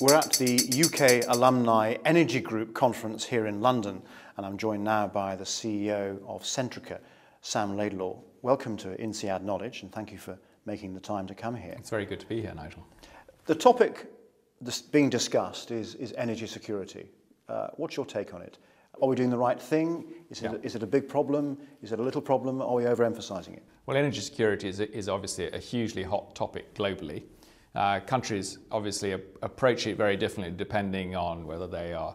We're at the UK Alumni Energy Group conference here in London, and I'm joined now by the CEO of Centrica, Sam Laidlaw. Welcome to INSEAD Knowledge, and thank you for making the time to come here. It's very good to be here, Nigel. The topic being discussed is energy security. What's your take on it? Are we doing the right thing? Is it a big problem? Is it a little problem? Are we overemphasizing it? Well, energy security is obviously a hugely hot topic globally. Countries obviously approach it very differently depending on whether they are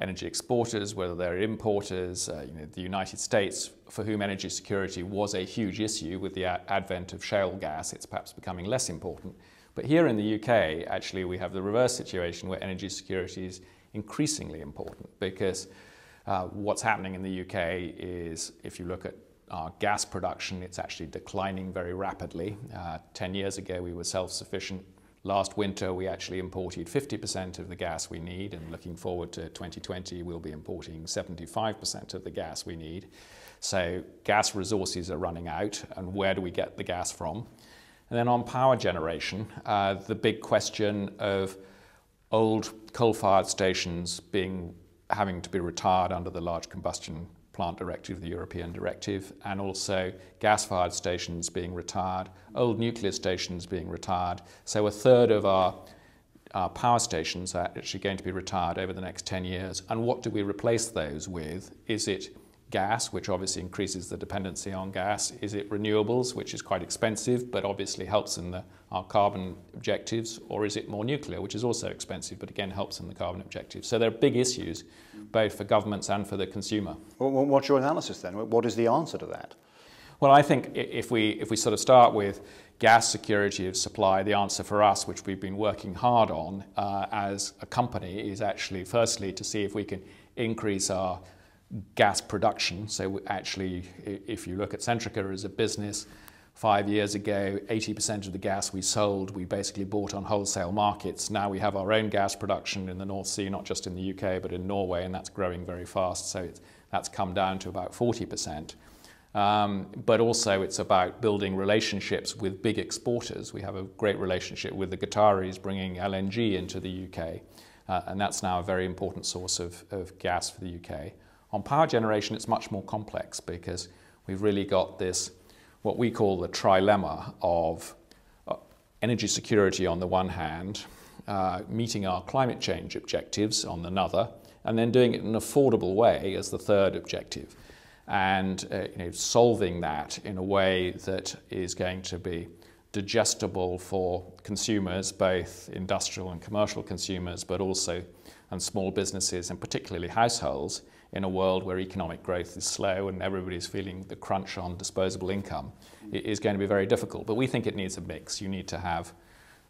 energy exporters, whether they're importers. The United States, for whom energy security was a huge issue with the advent of shale gas, it's perhaps becoming less important. But here in the UK, actually, we have the reverse situation where energy security is increasingly important because what's happening in the UK is, if you look at our gas production, it's actually declining very rapidly. 10 years ago, we were self-sufficient. Last winter, we actually imported 50% of the gas we need, and looking forward to 2020, we'll be importing 75% of the gas we need. So gas resources are running out, and where do we get the gas from? And then on power generation, the big question of old coal-fired stations having to be retired under the Large Combustion Plant Directive, the European directive, and also gas-fired stations being retired, old nuclear stations being retired. So a third of our power stations are actually going to be retired over the next 10 years. And what do we replace those with? Is it gas, which obviously increases the dependency on gas? Is it renewables, which is quite expensive but obviously helps in our carbon objectives? Or is it more nuclear, which is also expensive but again helps in the carbon objectives? So there are big issues both for governments and for the consumer. Well, what's your analysis then? What is the answer to that? Well, I think if we sort of start with gas security of supply, the answer for us, which we've been working hard on as a company, is actually firstly to see if we can increase our gas production. So actually, if you look at Centrica as a business, 5 years ago, 80% of the gas we sold, we basically bought on wholesale markets. Now we have our own gas production in the North Sea, not just in the UK, but in Norway, and that's growing very fast. So that's come down to about 40%. But also it's about building relationships with big exporters. We have a great relationship with the Qataris bringing LNG into the UK, and that's now a very important source of gas for the UK. On power generation, it's much more complex because we've really got this, what we call the trilemma of energy security on the one hand, meeting our climate change objectives on another, and then doing it in an affordable way as the third objective. And solving that in a way that is going to be digestible for consumers, both industrial and commercial consumers, but also and small businesses and particularly households, in a world where economic growth is slow and everybody's feeling the crunch on disposable income. It is going to be very difficult, but we think it needs a mix. You need to have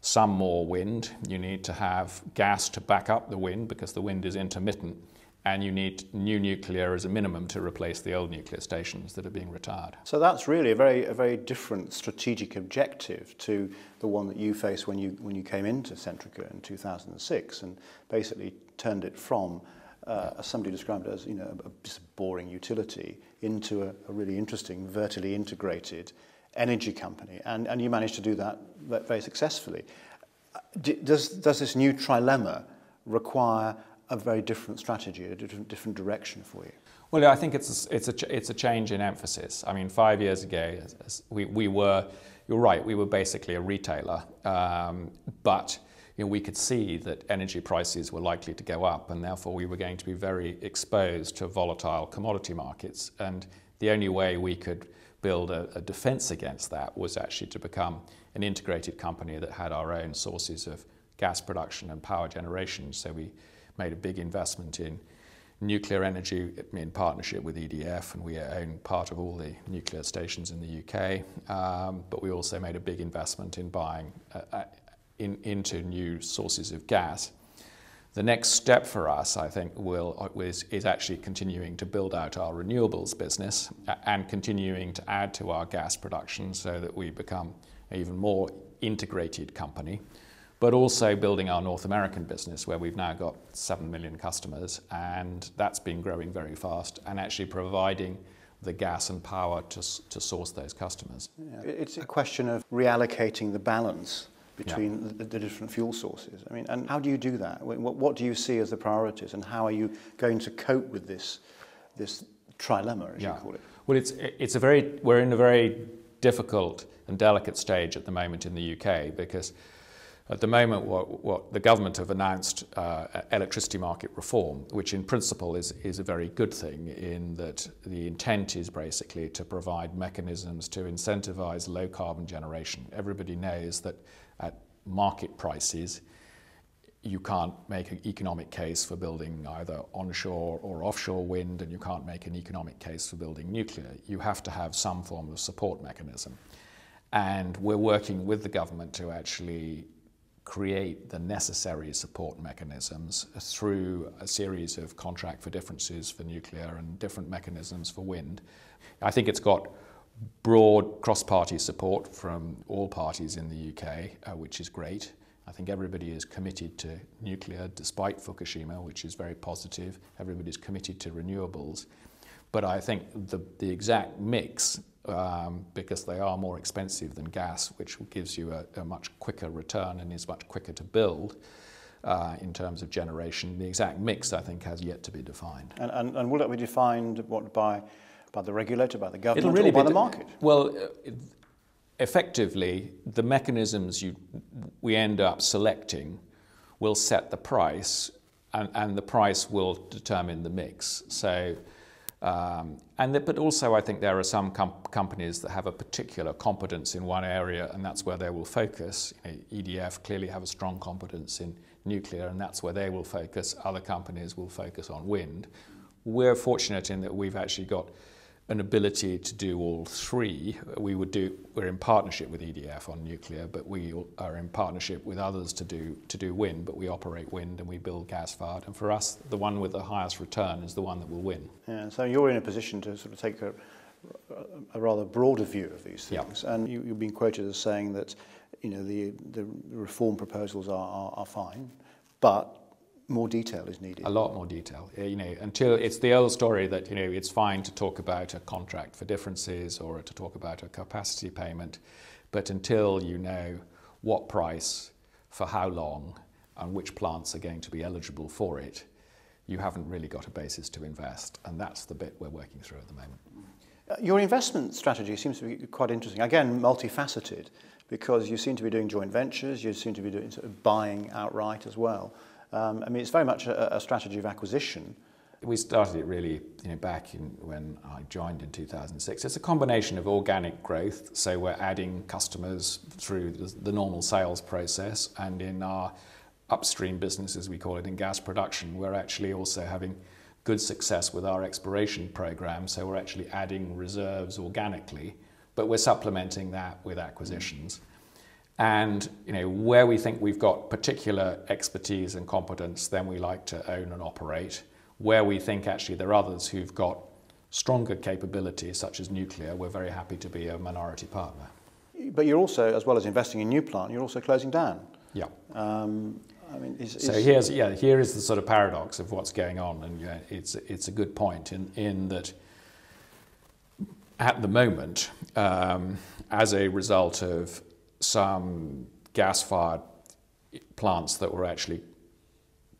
some more wind, you need to have gas to back up the wind because the wind is intermittent, and you need new nuclear as a minimum to replace the old nuclear stations that are being retired. So that's really a very different strategic objective to the one that you faced when you came into Centrica in 2006 and basically turned it from as somebody described it as just a boring utility into a really interesting vertically integrated energy company, and you managed to do that very successfully. Does this new trilemma require a very different strategy, a different direction for you? Well, I think it's a change in emphasis. I mean, 5 years ago, we were, you're right, we were basically a retailer, but we could see that energy prices were likely to go up, and therefore we were going to be very exposed to volatile commodity markets. And the only way we could build a defense against that was actually to become an integrated company that had our own sources of gas production and power generation. So we made a big investment in nuclear energy in partnership with EDF, and we own part of all the nuclear stations in the UK. But we also made a big investment in buying into new sources of gas. The next step for us, I think, is actually continuing to build out our renewables business and continuing to add to our gas production so that we become an even more integrated company, but also building our North American business where we've now got 7 million customers, and that's been growing very fast, and actually providing the gas and power to source those customers. Yeah. It's a question of reallocating the balance between the different fuel sources. I mean, and how do you do that? What do you see as the priorities, and how are you going to cope with this trilemma, as you call it? Well, we're in a very difficult and delicate stage at the moment in the UK, because at the moment what the government have announced electricity market reform, which in principle is a very good thing, in that the intent is basically to provide mechanisms to incentivise low carbon generation. Everybody knows that at market prices you can't make an economic case for building either onshore or offshore wind, and you can't make an economic case for building nuclear. You have to have some form of support mechanism. And we're working with the government to actually create the necessary support mechanisms through a series of contract for differences for nuclear and different mechanisms for wind. I think it's got broad cross-party support from all parties in the UK, which is great. I think everybody is committed to nuclear despite Fukushima, which is very positive. Everybody's committed to renewables. But I think the exact mix, because they are more expensive than gas, which gives you a much quicker return and is much quicker to build in terms of generation, the exact mix, I think, has yet to be defined. And will it be defined by the regulator, by the government, or by the market? Well, effectively, the mechanisms we end up selecting will set the price, and the price will determine the mix. So, but also I think there are some companies that have a particular competence in one area, and that's where they will focus. EDF clearly have a strong competence in nuclear, and that's where they will focus. Other companies will focus on wind. We're fortunate in that we've actually got an ability to do all three. We're in partnership with EDF on nuclear, but we are in partnership with others to do wind, but we operate wind and we build gas-fired. And for us, the one with the highest return is the one that will win. Yeah, so you're in a position to sort of take a rather broader view of these things. Yeah. And you've been quoted as saying that the reform proposals are fine, but more detail is needed. A lot more detail. Until it's the old story that it's fine to talk about a contract for differences or to talk about a capacity payment, but until you know what price, for how long, and which plants are going to be eligible for it, you haven't really got a basis to invest, and that's the bit we're working through at the moment. Your investment strategy seems to be quite interesting. Again, multifaceted, because you seem to be doing joint ventures, you seem to be doing sort of buying outright as well. It's very much a strategy of acquisition. We started it really back when I joined in 2006. It's a combination of organic growth, so we're adding customers through the normal sales process, and in our upstream business, as we call it, in gas production, we're actually also having good success with our exploration program, so we're actually adding reserves organically, but we're supplementing that with acquisitions. And where we think we've got particular expertise and competence, then we like to own and operate. Where we think actually there are others who've got stronger capabilities, such as nuclear, we're very happy to be a minority partner. But you're also, as well as investing in new plant, you're also closing down. Yeah. So here is the sort of paradox of what's going on, and it's a good point in that at the moment, as a result of some gas-fired plants that were actually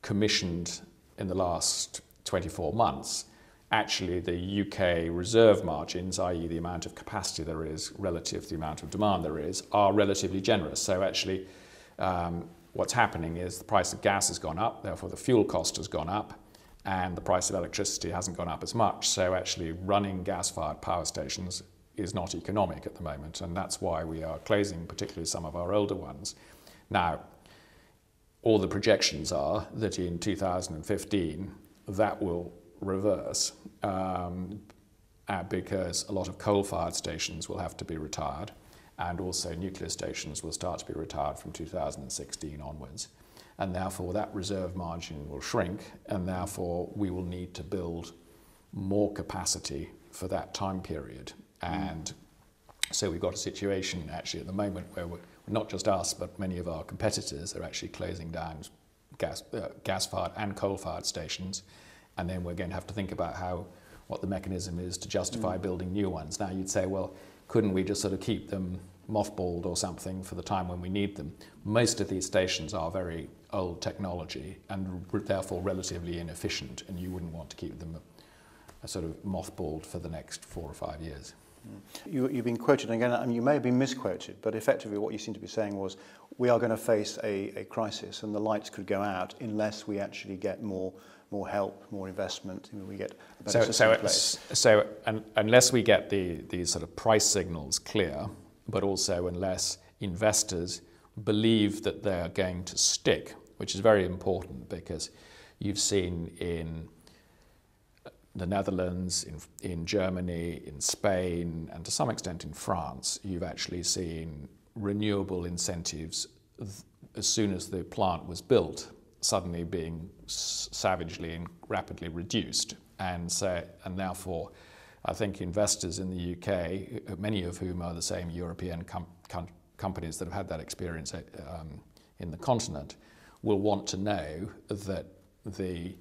commissioned in the last 24 months, actually the UK reserve margins, i.e. the amount of capacity there is relative to the amount of demand there is, are relatively generous. So actually what's happening is the price of gas has gone up, therefore the fuel cost has gone up, and the price of electricity hasn't gone up as much. So actually running gas-fired power stations is not economic at the moment, and that's why we are closing particularly some of our older ones. Now, all the projections are that in 2015 that will reverse because a lot of coal-fired stations will have to be retired, and also nuclear stations will start to be retired from 2016 onwards, and therefore that reserve margin will shrink, and therefore we will need to build more capacity for that time period. And so we've got a situation actually at the moment where not just us, but many of our competitors are actually closing down gas-fired and coal-fired stations, and then we're going to have to think about what the mechanism is to justify building new ones. Now you'd say, well, couldn't we just sort of keep them mothballed or something for the time when we need them. Most of these stations are very old technology and therefore relatively inefficient, and you wouldn't want to keep them sort of mothballed for the next 4 or 5 years. You've been quoted again, and you may have been misquoted, but effectively what you seem to be saying was we are going to face a crisis and the lights could go out unless we actually get more help, more investment, we get a better system in place. So unless we get these sort of price signals clear, but also unless investors believe that they're going to stick, which is very important because you've seen in the Netherlands, in Germany, in Spain, and to some extent in France, you've actually seen renewable incentives as soon as the plant was built suddenly being savagely and rapidly reduced. And therefore, I think investors in the UK, many of whom are the same European companies that have had that experience in the continent, will want to know that the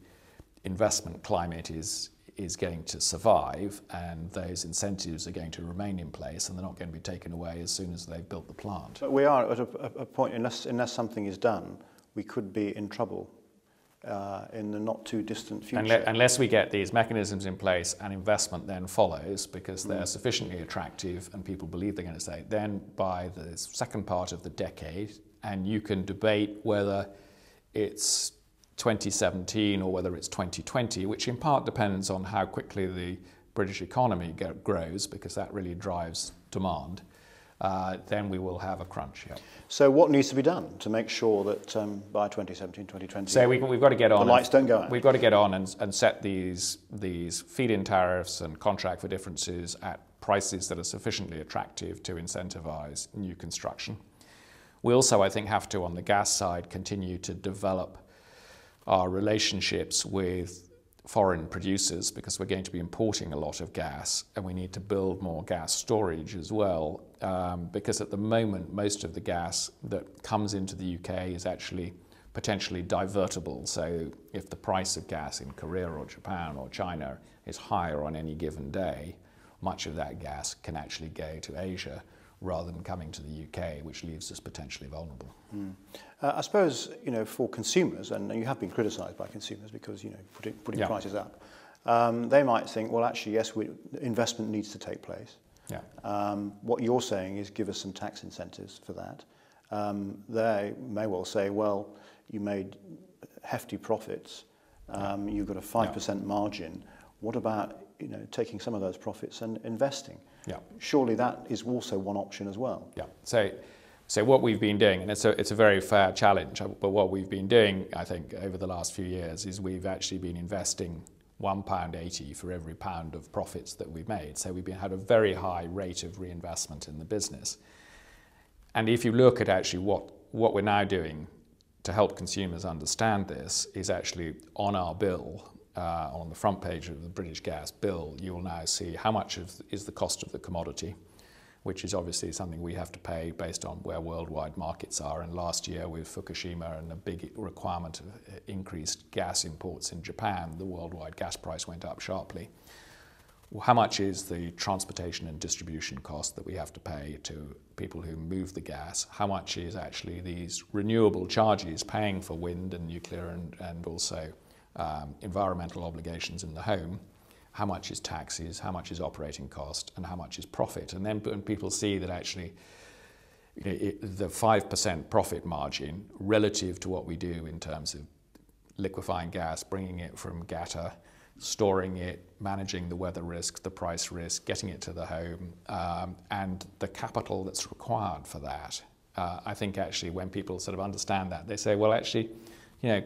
investment climate is going to survive and those incentives are going to remain in place and they're not going to be taken away as soon as they've built the plant. But we are at a point, unless something is done, we could be in trouble in the not too distant future. Unless we get these mechanisms in place and investment then follows because they're sufficiently attractive and people believe they're going to stay, then by the second part of the decade, and you can debate whether it's 2017 or whether it's 2020, which in part depends on how quickly the British economy grows, because that really drives demand, then we will have a crunch. Yeah. So what needs to be done to make sure that by 2017, 2020, so we've got to get on. The lights don't go out. We've got to get on and set these feed-in tariffs and contract for differences at prices that are sufficiently attractive to incentivise new construction. We also, I think, have to, on the gas side, continue to develop our relationships with foreign producers, because we're going to be importing a lot of gas and we need to build more gas storage as well, because at the moment most of the gas that comes into the UK is actually potentially divertible. So if the price of gas in Korea or Japan or China is higher on any given day, much of that gas can actually go to Asia rather than coming to the UK, which leaves us potentially vulnerable. I suppose, for consumers, and you have been criticised by consumers because, putting prices up, they might think, well, actually, yes, investment needs to take place. Yeah. What you're saying is give us some tax incentives for that. They may well say, well, you made hefty profits, you've got a 5% margin. What about taking some of those profits and investing? Yeah. Surely that is also one option as well. Yeah. So what we've been doing, and it's a very fair challenge, but what we've been doing, I think, over the last few years is we've actually been investing £1.80 for every pound of profits that we've made. So we've had a very high rate of reinvestment in the business. And if you look at actually what we're now doing to help consumers understand this is actually on our bill, on the front page of the British Gas bill, you will now see how much is the cost of the commodity, which is obviously something we have to pay based on where worldwide markets are. And last year with Fukushima and a big requirement of increased gas imports in Japan, the worldwide gas price went up sharply. Well, how much is the transportation and distribution cost that we have to pay to people who move the gas? How much is actually these renewable charges paying for wind and nuclear and also environmental obligations in the home? How much is taxes, how much is operating cost, and how much is profit? And then when people see that actually the 5% profit margin relative to what we do in terms of liquefying gas, bringing it from gutter, storing it, managing the weather risk, the price risk, getting it to the home, and the capital that's required for that. I think actually when people sort of understand that, they say, well, actually,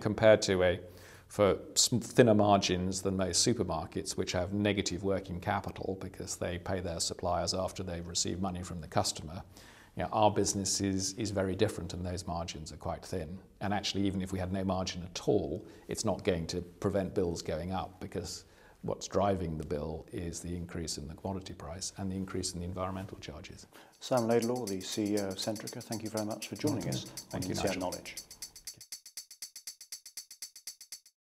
compared to for thinner margins than most supermarkets, which have negative working capital because they pay their suppliers after they've received money from the customer, our business is very different and those margins are quite thin. And actually, even if we had no margin at all, it's not going to prevent bills going up, because what's driving the bill is the increase in the commodity price and the increase in the environmental charges. Sam Laidlaw, the CEO of Centrica, thank you very much for joining us. Thank you, INSEAD Knowledge.